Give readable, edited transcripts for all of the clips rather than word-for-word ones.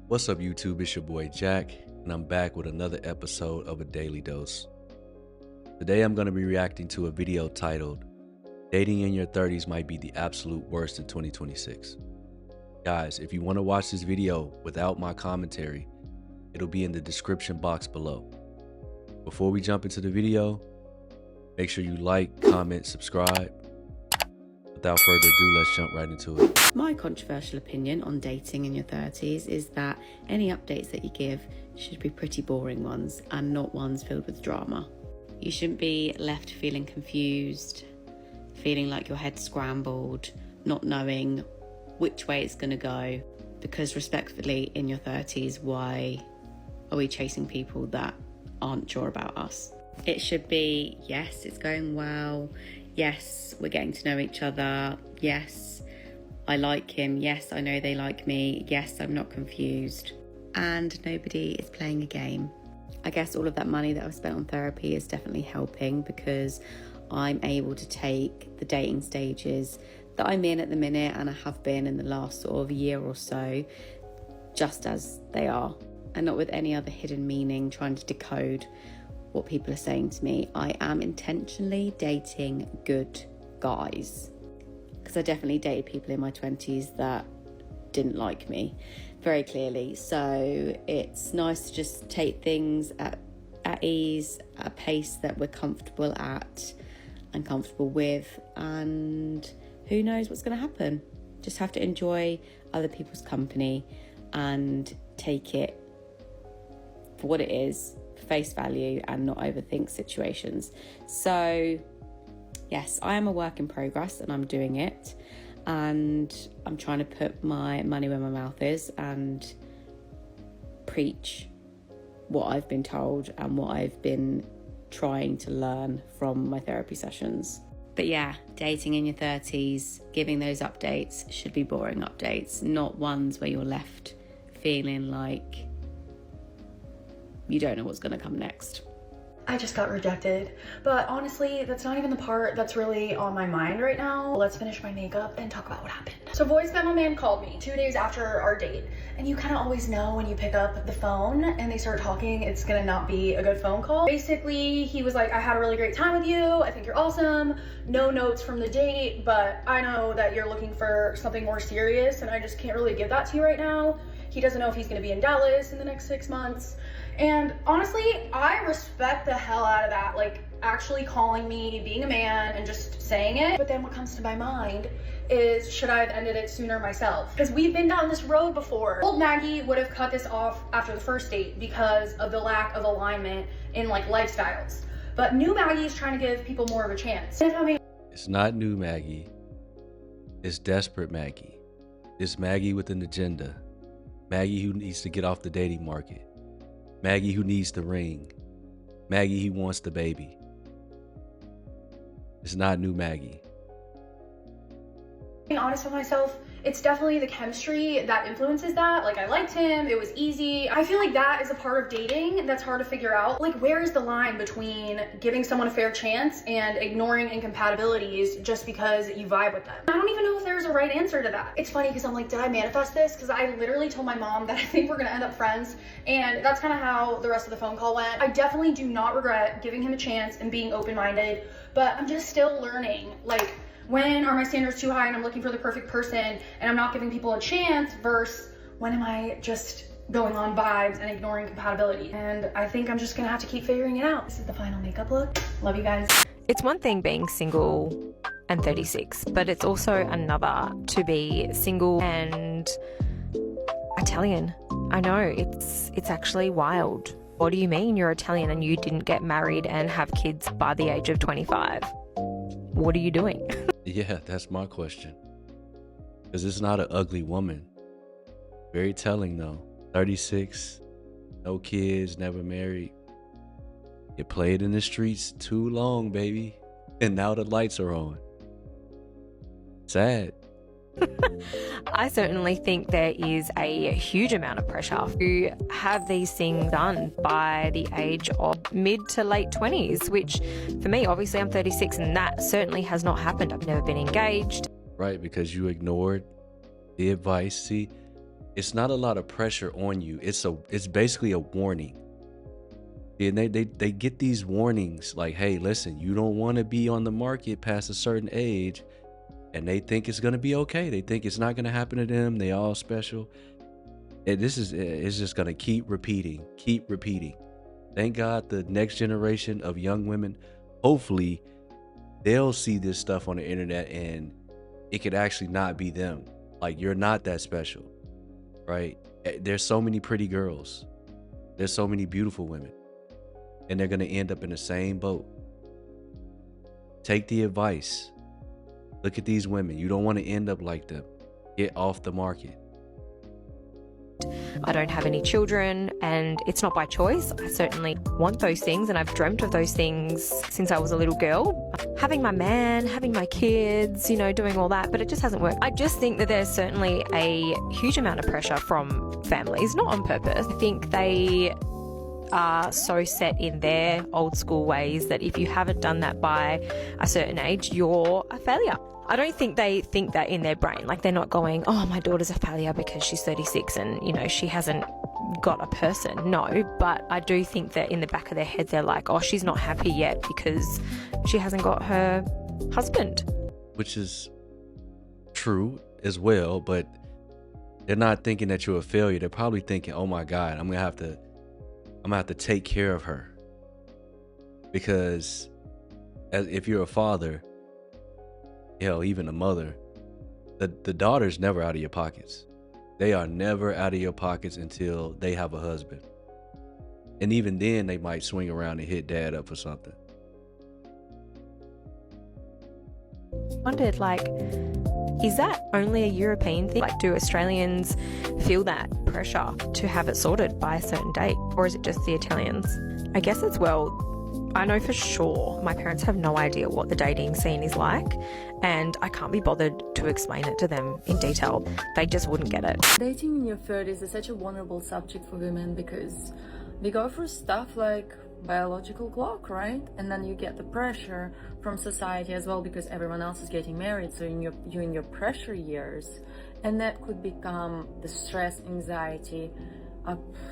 What's up, YouTube? It's your boy Jack, and I'm back with another episode of A Daily Dose. Today I'm going to be reacting to a video titled, Dating in Your 30s Might Be the Absolute Worst in 2026. Guys, if you want to watch this video without my commentary, it'll be in the description box below. Before we jump into the video, make sure you like, comment, subscribe. Without further ado, let's jump right into it. My controversial opinion on dating in your 30s is that any updates that you give should be pretty boring ones and not ones filled with drama. You shouldn't be left feeling confused, feeling like your head's scrambled, not knowing which way it's going to go, because respectfully, in your 30s, why are we chasing people that aren't sure about us? It should be, yes, it's going well. Yes, we're getting to know each other. Yes, I like him. Yes, I know they like me. Yes, I'm not confused. And nobody is playing a game. I guess all of that money that I've spent on therapy is definitely helping, because I'm able to take the dating stages that I'm in at the minute, and I have been in the last sort of year or so, just as they are, and not with any other hidden meaning trying to decode what people are saying to me. I am intentionally dating good guys, because I definitely dated people in my 20s that didn't like me very clearly. So it's nice to just take things at ease, at a pace that we're comfortable at and comfortable with, and who knows what's going to happen. Just have to enjoy other people's company and take it for what it is, face value, and not overthink situations. So yes, I am a work in progress and I'm doing it, and I'm trying to put my money where my mouth is and preach what I've been told and what I've been trying to learn from my therapy sessions. But yeah, dating in your 30s, giving those updates should be boring updates, not ones where you're left feeling like you don't know what's going to come next. I just got rejected, but honestly, that's not even the part that's really on my mind right now. Let's finish my makeup and talk about what happened. So Voice Memo Man called me 2 days after our date, and you kind of always know when you pick up the phone and they start talking, it's gonna not be a good phone call. Basically, he was like, I had a really great time with you. I think you're awesome. No notes from the date, but I know that you're looking for something more serious, and I just can't really give that to you right now. He doesn't know if he's gonna be in Dallas in the next 6 months. And honestly, I respect the hell out of that, like actually calling me, being a man, and just saying it. But then what comes to my mind is, should I have ended it sooner myself? Because we've been down this road before. Old Maggie would have cut this off after the first date because of the lack of alignment in like lifestyles. But new Maggie is trying to give people more of a chance. It's not new Maggie. It's desperate Maggie. It's Maggie with an agenda. Maggie who needs to get off the dating market. Maggie who needs the ring. Maggie who wants the baby. It's not new Maggie. Being honest with myself, it's definitely the chemistry that influences that. Like, I liked him, it was easy. I feel like that is a part of dating that's hard to figure out. Like, where is the line between giving someone a fair chance and ignoring incompatibilities just because you vibe with them? I don't even know if there's a right answer to that. It's funny because I'm like, did I manifest this? Because I literally told my mom that I think we're gonna end up friends, and that's kind of how the rest of the phone call went. I definitely do not regret giving him a chance and being open-minded, but I'm just still learning, like, when are my standards too high and I'm looking for the perfect person and I'm not giving people a chance, versus when am I just going on vibes and ignoring compatibility? And I think I'm just gonna have to keep figuring it out. This is the final makeup look. Love you guys. It's one thing being single and 36, but it's also another to be single and Italian. I know, it's actually wild. What do you mean you're Italian and you didn't get married and have kids by the age of 25? What are you doing? Yeah, that's my question. Because it's not an ugly woman. Very telling though. 36, no kids, never married. You played in the streets too long, baby. And now the lights are on. Sad. I certainly think there is a huge amount of pressure to have these things done by the age of mid to late 20s, which for me, obviously I'm 36 and that certainly has not happened. I've never been engaged. Right, because you ignored the advice. See, it's not a lot of pressure on you. It's basically a warning. And they get these warnings like, hey, listen, you don't want to be on the market past a certain age. And they think it's gonna be okay. They think it's not gonna happen to them. They all special. And it's just gonna keep repeating. Thank God the next generation of young women, hopefully they'll see this stuff on the internet and it could actually not be them. Like, you're not that special, right? There's so many pretty girls. There's so many beautiful women. And they're gonna end up in the same boat. Take the advice. Look at these women. You don't want to end up like them. Get off the market. I don't have any children, and it's not by choice. I certainly want those things, and I've dreamt of those things since I was a little girl. Having my man, having my kids, doing all that, but it just hasn't worked. I just think that there's certainly a huge amount of pressure from families, not on purpose. I think they are so set in their old school ways that if you haven't done that by a certain age, you're a failure. I don't think they think that in their brain. Like, they're not going, oh, my daughter's a failure because she's 36 and, she hasn't got a person. No, but I do think that in the back of their head, they're like, oh, she's not happy yet because she hasn't got her husband. Which is true as well, but they're not thinking that you're a failure. They're probably thinking, oh my God, I'm gonna have to take care of her. Because if you're a father, even a mother, the daughter's never out of your pockets. They are never out of your pockets until they have a husband. And even then, they might swing around and hit dad up for something. Wondered, is that only a European thing? Do Australians feel that pressure to have it sorted by a certain date? Or is it just the Italians? I guess it's, I know for sure my parents have no idea what the dating scene is like, and I can't be bothered to explain it to them in detail. They just wouldn't get it. Dating in your 30s is such a vulnerable subject for women because we go through stuff like biological clock, right? And then you get the pressure from society as well because everyone else is getting married, so you're in your pressure years, and that could become the stress, anxiety,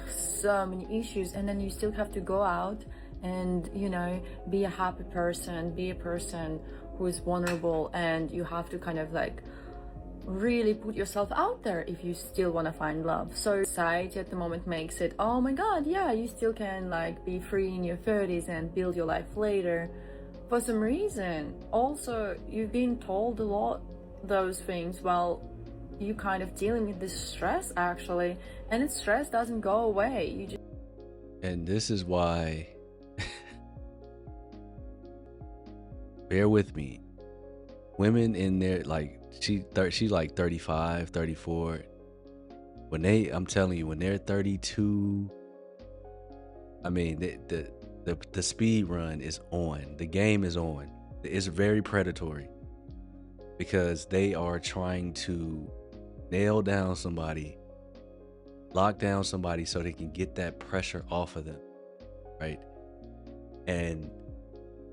so many issues. And then you still have to go out and be a happy person, be a person who is vulnerable, and you have to kind of really put yourself out there if you still want to find love. So society at the moment makes it, oh my God, yeah, you still can be free in your 30s and build your life later. For some reason, also, you've been told a lot those things while you kind of dealing with this stress actually, and its stress doesn't go away. And this is why, bear with me, women in their she's like 35, 34. I'm telling you, when they're 32, I mean, the speed run is on. The game is on. It's very predatory because they are trying to nail down somebody, lock down somebody so they can get that pressure off of them, right? And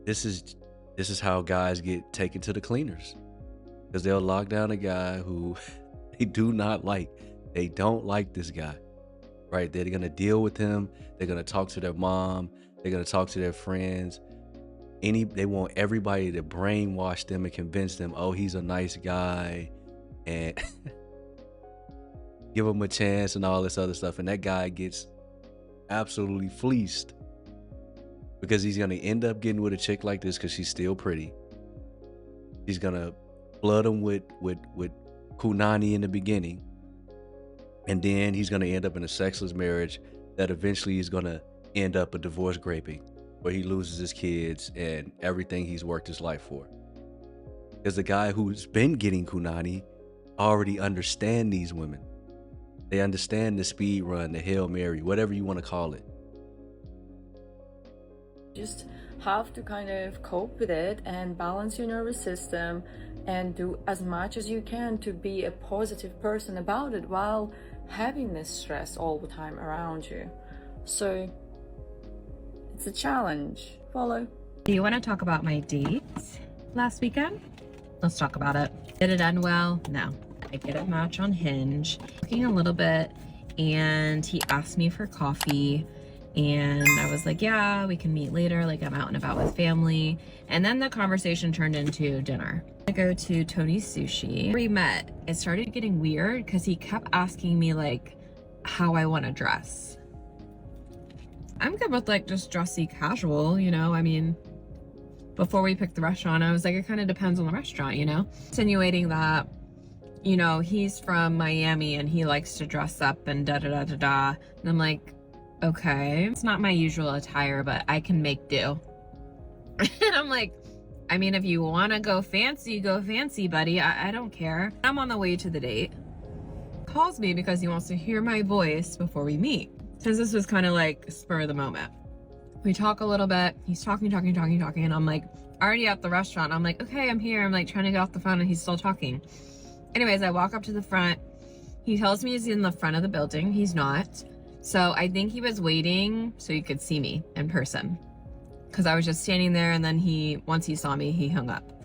this is how guys get taken to the cleaners, because they'll lock down a guy who they do not like. They don't like this guy, right? They're gonna deal with him. They're gonna talk to their mom. They're gonna talk to their friends. They want everybody to brainwash them and convince them, oh, he's a nice guy, and give him a chance and all this other stuff. And that guy gets absolutely fleeced because he's gonna end up getting with a chick like this because she's still pretty. He's gonna flood him with punani in the beginning, and then he's gonna end up in a sexless marriage that eventually is gonna end up a divorce graping, where he loses his kids and everything he's worked his life for. Because the guy who's been getting kunani already understand these women. They understand the speed run, the Hail Mary, whatever you want to call it. Just have to kind of cope with it and balance your nervous system and do as much as you can to be a positive person about it while having this stress all the time around you. So it's a challenge. Follow. Do you want to talk about my date last weekend? Let's talk about it. Did it end well? No. I get a match on Hinge, talking a little bit, and he asked me for coffee. And I was like, yeah, we can meet later. Like, I'm out and about with family. And then the conversation turned into dinner. I go to Tony's Sushi. We met. It started getting weird because he kept asking me like how I want to dress. I'm good with like just dressy casual, you know? I mean, before we picked the restaurant, I was like, it kind of depends on the restaurant, you know? Insinuating that, you know, he's from Miami and he likes to dress up and da-da-da-da-da. And I'm like, okay, it's not my usual attire, but I can make do. And I'm like, I mean, if you want to go fancy, buddy. I don't care. I'm on the way to the date. Calls me because he wants to hear my voice before we meet. Since this was kind of like spur of the moment. We talk a little bit. He's talking. And I'm like, already at the restaurant. I'm like, okay, I'm here. I'm like trying to get off the phone and he's still talking. Anyways, I walk up to the front. He tells me he's in the front of the building. He's not. So I think he was waiting so he could see me in person, because I was just standing there, and then once he saw me, he hung up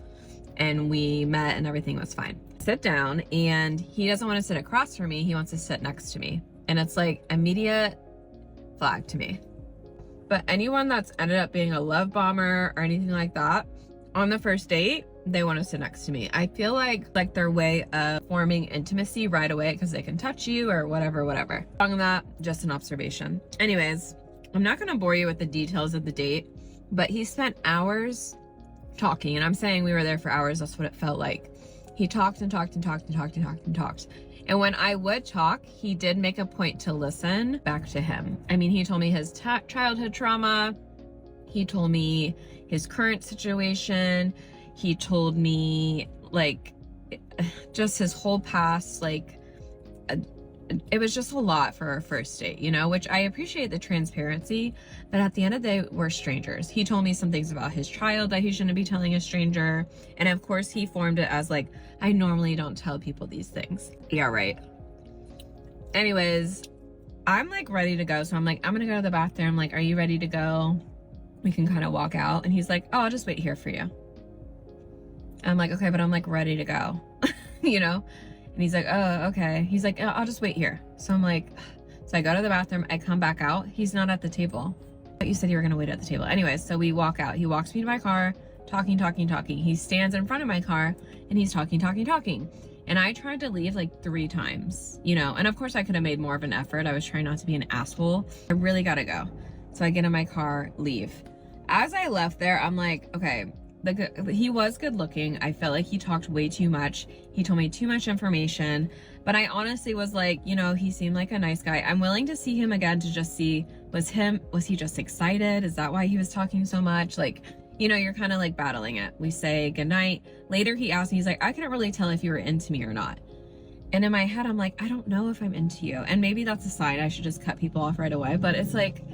and we met and everything was fine. Sit down, and he doesn't want to sit across from me. He wants to sit next to me. And it's like immediate flag to me. But anyone that's ended up being a love bomber or anything like that on the first date, they want to sit next to me. I feel like their way of forming intimacy right away because they can touch you or whatever. On that, just an observation. Anyways, I'm not going to bore you with the details of the date, but he spent hours talking, and I'm saying we were there for hours. That's what it felt like. He talked and talked. And when I would talk, he did make a point to listen back to him. I mean, he told me his childhood trauma. He told me his current situation. He told me like just his whole past, like it was just a lot for our first date, you know, which I appreciate the transparency, but at the end of the day, we're strangers. He told me some things about his child that he shouldn't be telling a stranger. And of course he formed it as like, I normally don't tell people these things. Yeah, right. Anyways, I'm like ready to go. So I'm like, I'm gonna go to the bathroom. Like, are you ready to go? We can kind of walk out. And he's like, oh, I'll just wait here for you. I'm like, okay, but I'm like ready to go, you know? And he's like, oh, okay. He's like, I'll just wait here. So I'm like, so I go to the bathroom, I come back out. He's not at the table. But you said you were gonna wait at the table. Anyways, so we walk out. He walks me to my car, talking. He stands in front of my car and he's talking. And I tried to leave like 3 times, you know? And of course I could have made more of an effort. I was trying not to be an asshole. I really gotta go. So I get in my car, leave. As I left there, I'm like, okay, he was good looking. I felt like he talked way too much. He told me too much information, but I honestly was like, you know, he seemed like a nice guy. I'm willing to see him again to just see, was he just excited? Is that why he was talking so much? Like, you know, you're kind of like battling it. We say goodnight. Later he asked me, he's like, I couldn't really tell if you were into me or not. And in my head, I'm like, I don't know if I'm into you. And maybe that's a sign I should just cut people off right away. But it's like,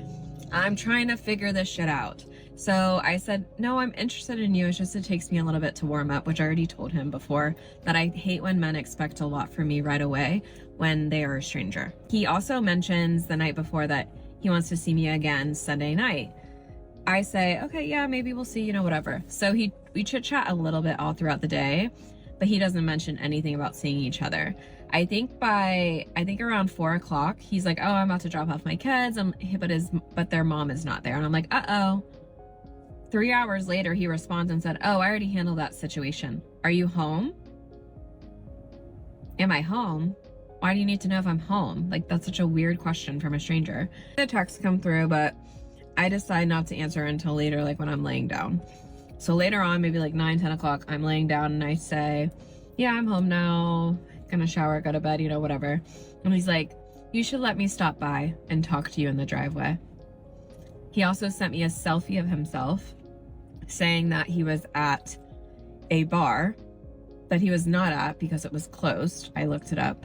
I'm trying to figure this shit out. So I said, no, I'm interested in you. It's just, it takes me a little bit to warm up, which I already told him before, that I hate when men expect a lot from me right away when they are a stranger. He also mentions the night before that he wants to see me again Sunday night. I say, okay, yeah, maybe we'll see, you know, whatever. So we chit chat a little bit all throughout the day, but he doesn't mention anything about seeing each other. I think around 4 o'clock, he's like, oh, I'm about to drop off my kids. But their mom is not there. And I'm like, uh-oh. 3 hours later, he responds and said, oh, I already handled that situation. Are you home? Am I home? Why do you need to know if I'm home? Like, that's such a weird question from a stranger. The texts come through, but I decide not to answer until later, like when I'm laying down. So later on, maybe like 9-10 o'clock, I'm laying down and I say, yeah, I'm home now. Gonna shower, go to bed, you know, whatever. And he's like, you should let me stop by and talk to you in the driveway. He also sent me a selfie of himself saying that he was at a bar that he was not at because it was closed. I looked it up,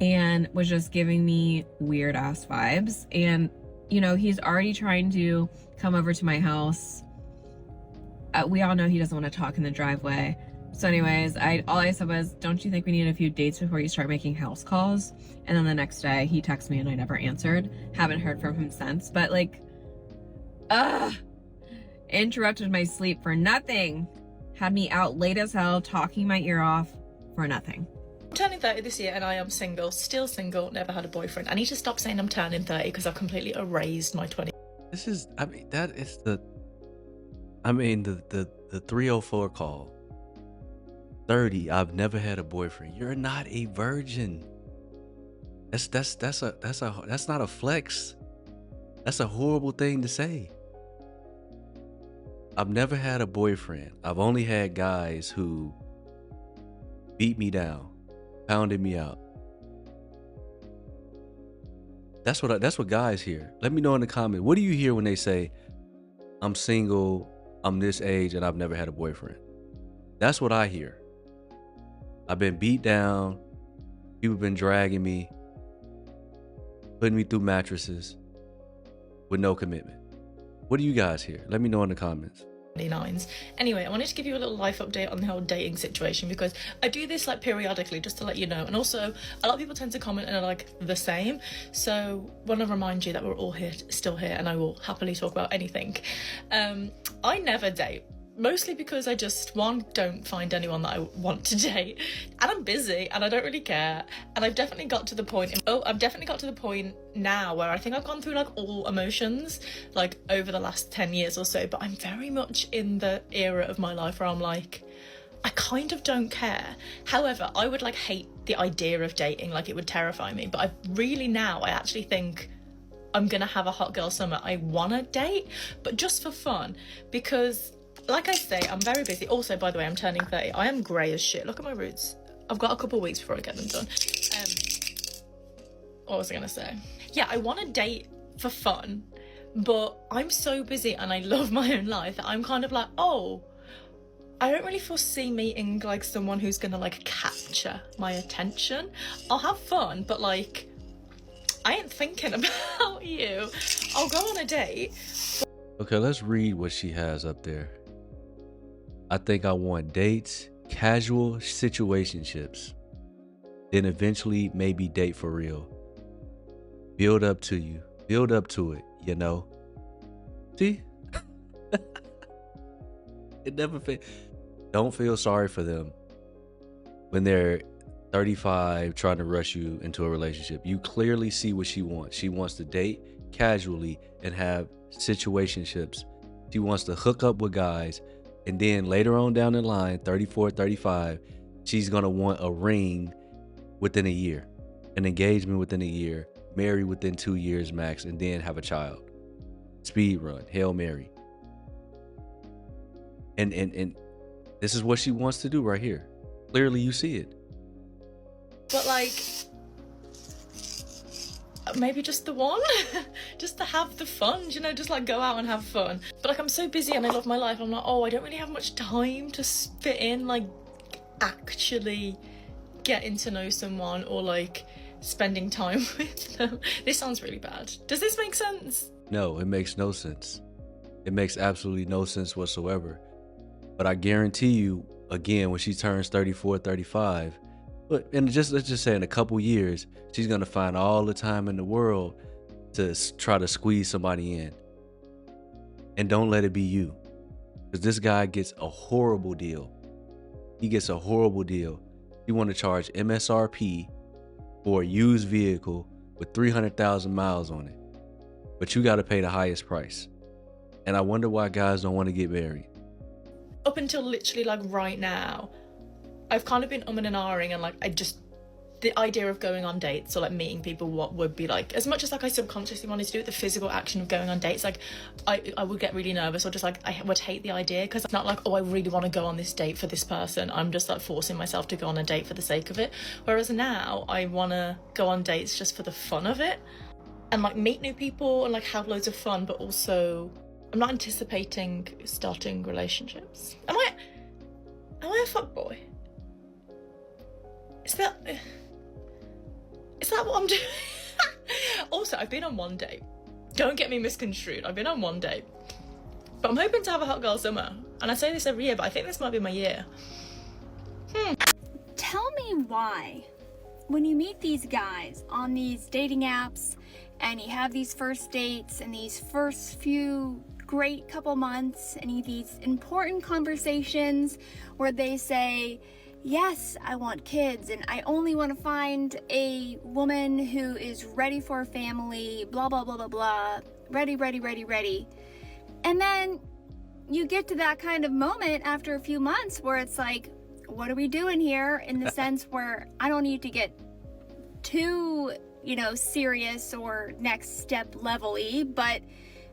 and was just giving me weird ass vibes. And, you know, he's already trying to come over to my house. We all know he doesn't want to talk in the driveway. So anyways, all I said was, don't you think we need a few dates before you start making house calls? And then the next day he texted me and I never answered. Haven't heard from him since. But like, interrupted my sleep for nothing. Had me out late as hell, talking my ear off for nothing. turning 30 this year and I am single, still single, never had a boyfriend. I need to stop saying I'm turning 30 because I've completely erased my 20. This is, I mean, that is the, I mean, the 304 call. 30, I've never had a boyfriend. You're not a virgin. That's not a flex. That's a horrible thing to say. I've never had a boyfriend. I've only had guys who beat me down, pounded me out. That's what guys hear. Let me know in the comments. What do you hear when they say, I'm single, I'm this age, and I've never had a boyfriend? That's what I hear. I've been beat down. People been dragging me, putting me through mattresses with no commitment. What do you guys hear? Let me know in the comments. 29s. Anyway, I wanted to give you a little life update on the whole dating situation because I do this like periodically just to let you know, and also a lot of people tend to comment and are like the same, so want to remind you that we're all here, still here, and I will happily talk about anything. I never date, mostly because I just, one, don't find anyone that I want to date, and I'm busy and I don't really care, and I've definitely got to the point now where I think I've gone through like all emotions like over the last 10 years or so, but I'm very much in the era of my life where I'm like, I kind of don't care. However, I would like hate the idea of dating, like it would terrify me, but I actually think I'm gonna have a hot girl summer. I wanna date, but just for fun, because like I say, I'm very busy. Also, by the way, I'm turning 30. I am grey as shit. Look at my roots. I've got a couple of weeks before I get them done. What was I gonna say? Yeah, I want to date for fun, but I'm so busy and I love my own life that I'm kind of like, oh, I don't really foresee meeting like someone who's gonna like capture my attention. I'll have fun, but like, I ain't thinking about you. I'll go on a date. Okay, let's read what she has up there. I think I want dates, casual situationships, then eventually maybe date for real. Build up to it, you know? See? It never don't feel sorry for them when they're 35 trying to rush you into a relationship. You clearly see what she wants. She wants to date casually and have situationships. She wants to hook up with guys, and then later on down the line, 34, 35, she's gonna want a ring within a year, an engagement within a year, marry within 2 years max, and then have a child. Speed run, Hail Mary. And this is what she wants to do right here. Clearly you see it. But like, maybe just the one, just to have the fun, you know, just like go out and have fun. But like, I'm so busy and I love my life. I'm like, oh, I don't really have much time to fit in like actually getting to know someone or like spending time with them. This sounds really bad. Does this make sense? No, it makes no sense. It makes absolutely no sense whatsoever. But I guarantee you, again, when she turns 34, 35, but let's just say in a couple years, she's gonna find all the time in the world to try to squeeze somebody in. And don't let it be you, because this guy gets a horrible deal. He gets a horrible deal. You want to charge MSRP for a used vehicle with 300,000 miles on it, but you got to pay the highest price. And I wonder why guys don't want to get married. Up until literally like right now, I've kind of been umming and ahhing, and like the idea of going on dates or like meeting people, what would be like, as much as like I subconsciously wanted to do it, the physical action of going on dates, like I would get really nervous, or just like I would hate the idea, because it's not like, oh, I really want to go on this date for this person. I'm just like forcing myself to go on a date for the sake of it. Whereas now I want to go on dates just for the fun of it and like meet new people and like have loads of fun, but also I'm not anticipating starting relationships. Am I a fuckboy? Is that what I'm doing? Also, I've been on one date. Don't get me misconstrued. I've been on one date. But I'm hoping to have a hot girl summer. And I say this every year, but I think this might be my year. Tell me why, when you meet these guys on these dating apps and you have these first dates and these first few great couple months and you have these important conversations where they say, yes, I want kids and I only want to find a woman who is ready for a family, blah, blah, blah, blah, blah, ready, ready, ready, ready. And then you get to that kind of moment after a few months where it's like, what are we doing here? In the sense where I don't need to get too, serious or next step level-y, but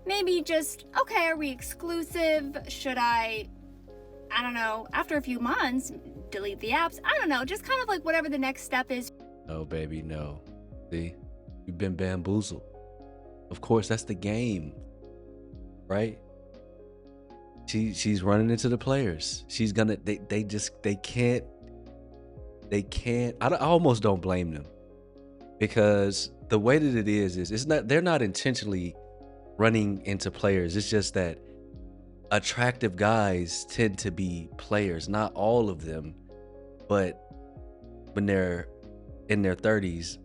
maybe just, okay, are we exclusive? Should I don't know, after a few months, delete the apps? I don't know, just kind of like whatever the next step is. No, baby, no. See, you've been bamboozled. Of course, that's the game, right? She's running into the players. She's gonna, they can't, I almost don't blame them, because the way that it is it's not, they're not intentionally running into players. It's just that attractive guys tend to be players. Not all of them, but when they're in their 30s,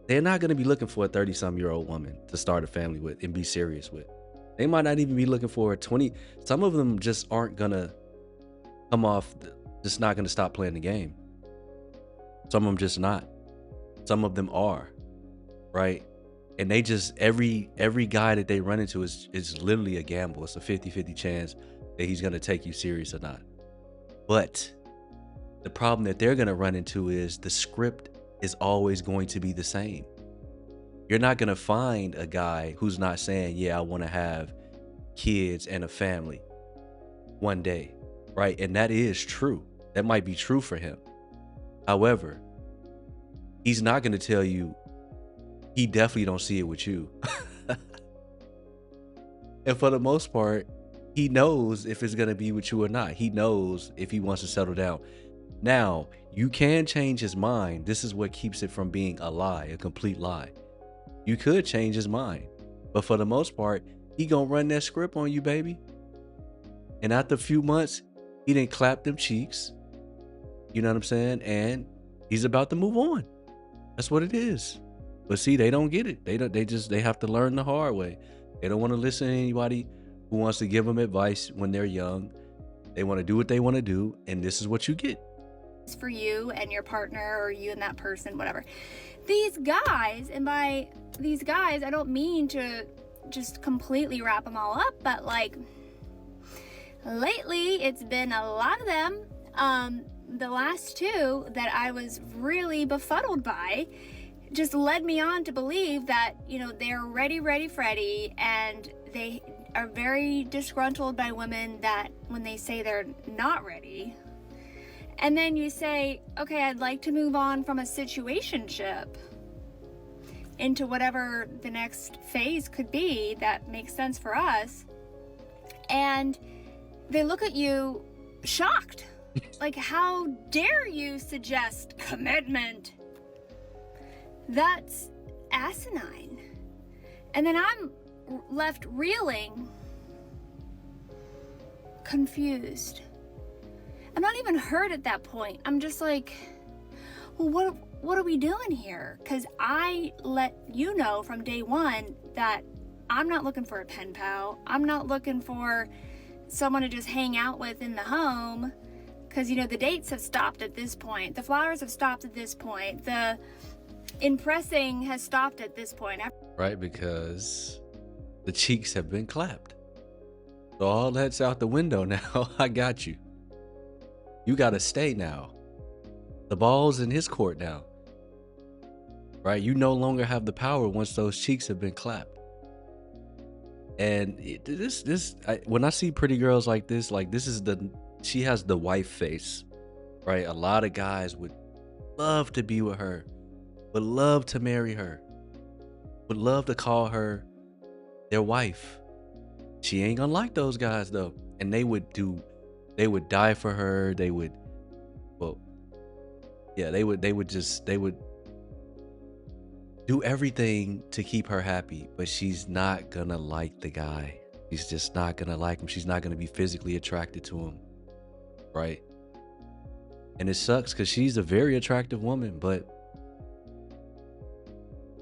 they're not going to be looking for a 30-some-year-old woman to start a family with and be serious with. They might not even be looking for a 20. Some of them just aren't going to come off, just not going to stop playing the game. Some of them just not. Some of them are, right? And they just, every guy that they run into is literally a gamble. It's a 50-50 chance that he's going to take you serious or not. But the problem that they're going to run into is the script is always going to be the same. You're not going to find a guy who's not saying, yeah, I want to have kids and a family one day, right? And that is true. That might be true for him. However, he's not going to tell you he definitely don't see it with you. And for the most part, he knows if it's going to be with you or not. He knows if he wants to settle down. Now, you can change his mind. This is what keeps it from being a lie, a complete lie. You could change his mind, but for the most part, he gonna run that script on you, baby. And after a few months, he didn't clap them cheeks. You know what I'm saying? And he's about to move on. That's what it is. But see, they don't get it. They have to learn the hard way. They don't want to listen to anybody who wants to give them advice when they're young. They want to do what they want to do, and this is what you get. For you and your partner, or you and that person, whatever. These guys, and by these guys, I don't mean to just completely wrap them all up, but like lately it's been a lot of them. The last two that I was really befuddled by just led me on to believe that, they're ready, Freddy, and they are very disgruntled by women that when they say they're not ready. And then you say, okay, I'd like to move on from a situationship into whatever the next phase could be that makes sense for us. And they look at you shocked. Like, how dare you suggest commitment? That's asinine. And then I'm left reeling, confused. I'm not even hurt at that point. I'm just like, well, what are we doing here? Because I let you know from day one that I'm not looking for a pen pal. I'm not looking for someone to just hang out with in the home. Because, the dates have stopped at this point. The flowers have stopped at this point. The impressing has stopped at this point. Right, because the cheeks have been clapped. So all that's out the window now. I got you. You got to stay now. The ball's in his court now. Right? You no longer have the power once those cheeks have been clapped. And when I see pretty girls like this is she has the wife face, right? A lot of guys would love to be with her, would love to marry her, would love to call her their wife. She ain't gonna like those guys though. And they would die for her. They would do everything to keep her happy, but she's not gonna like the guy. She's just not gonna like him. She's not gonna be physically attracted to him, right? And it sucks because she's a very attractive woman, but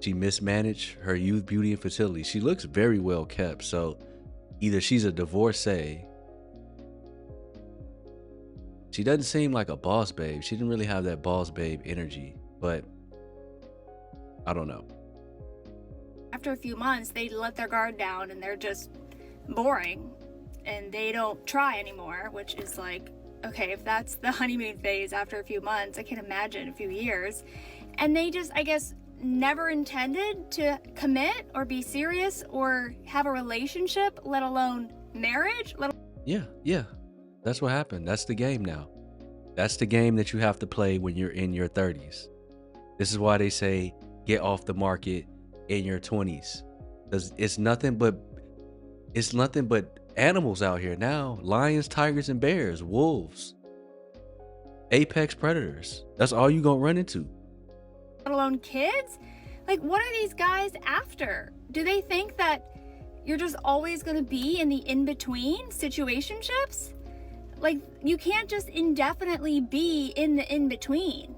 she mismanaged her youth, beauty, and fertility. She looks very well kept, so either she's a divorcee She doesn't seem like a boss babe. She didn't really have that boss babe energy, but I don't know. After a few months, they let their guard down and they're just boring and they don't try anymore, which is like, okay, if that's the honeymoon phase after a few months, I can't imagine a few years. And they just, I guess, never intended to commit or be serious or have a relationship, let alone marriage. Yeah. That's what happened. That's the game now. That's the game that you have to play when you're in your 30s. This is why they say get off the market in your 20s. Because it's nothing but animals out here now. Lions, tigers, and bears, wolves, apex predators. That's all you gonna run into. Let alone kids? Like, what are these guys after? Do they think that you're just always going to be in the in-between situationships? Like, you can't just indefinitely be in the in-between.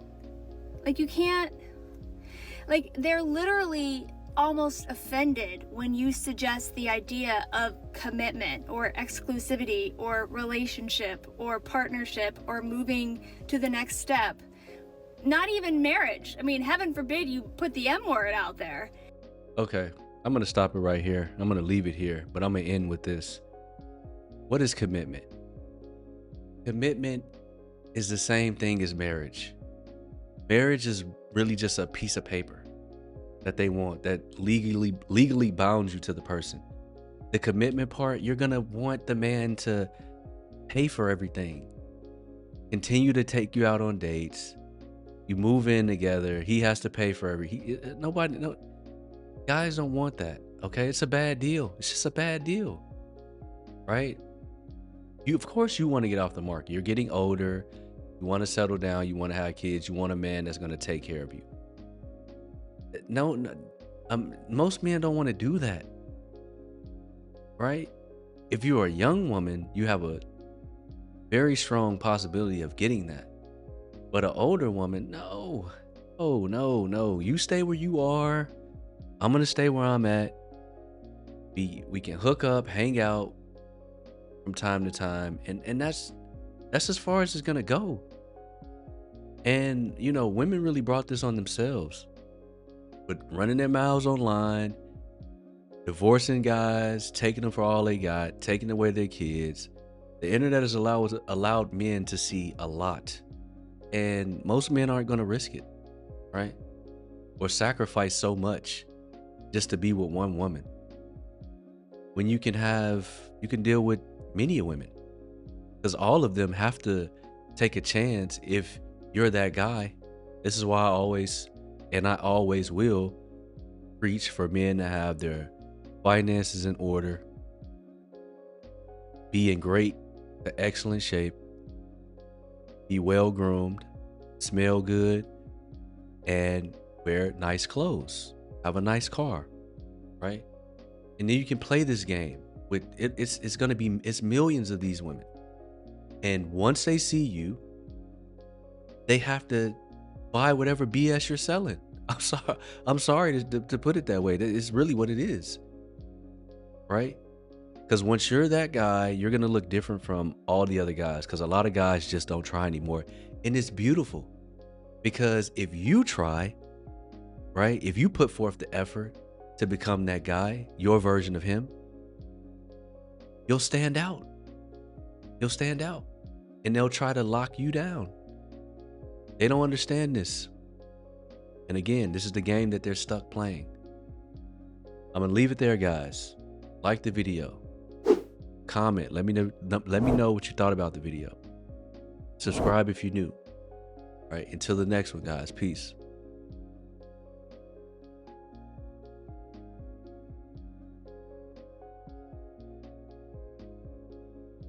Like, you can't... Like, they're literally almost offended when you suggest the idea of commitment or exclusivity or relationship or partnership or moving to the next step. Not even marriage. I mean, heaven forbid you put the M word out there. Okay, I'm going to stop it right here. I'm going to leave it here, but I'm going to end with this. What is commitment? Commitment is the same thing as marriage. Marriage is really just a piece of paper that they want, that legally bounds you to the person. The commitment part, you're going to want the man to pay for everything, continue to take you out on dates. You move in together. He has to pay for guys don't want that. Okay. It's a bad deal. It's just a bad deal. Right. Of course you want to get off the market. You're getting older. You want to settle down. You want to have kids. You want a man that's going to take care of you. Most men don't want to do that. Right. If you're a young woman, you have a very strong possibility of getting that. But an older woman, no. Oh, no. You stay where you are. I'm going to stay where I'm at. We can hook up, hang out from time to time. And that's as far as it's going to go. And, women really brought this on themselves. With running their mouths online, divorcing guys, taking them for all they got, taking away their kids. The internet has allowed men to see a lot. And most men aren't going to risk it, right? Or sacrifice so much just to be with one woman. When you can deal with many women. Because all of them have to take a chance if you're that guy. This is why I always will preach for men to have their finances in order, be in excellent shape, be well groomed, smell good, and wear nice clothes, have a nice car, right? And then you can play this game with it. It's millions of these women. And once they see you, they have to buy whatever BS you're selling. I'm sorry to put it that way. It's really what it is, right? Because once you're that guy, you're going to look different from all the other guys, because a lot of guys just don't try anymore. And it's beautiful, because if you try, right, if you put forth the effort to become that guy, your version of him, you'll stand out. You'll stand out. And they'll try to lock you down. They don't understand this. And again, this is the game that they're stuck playing. I'm going to leave it there, guys. Like the video. Comment. Let me know what you thought about the video. Subscribe if you're new. All right. Until the next one, guys. Peace.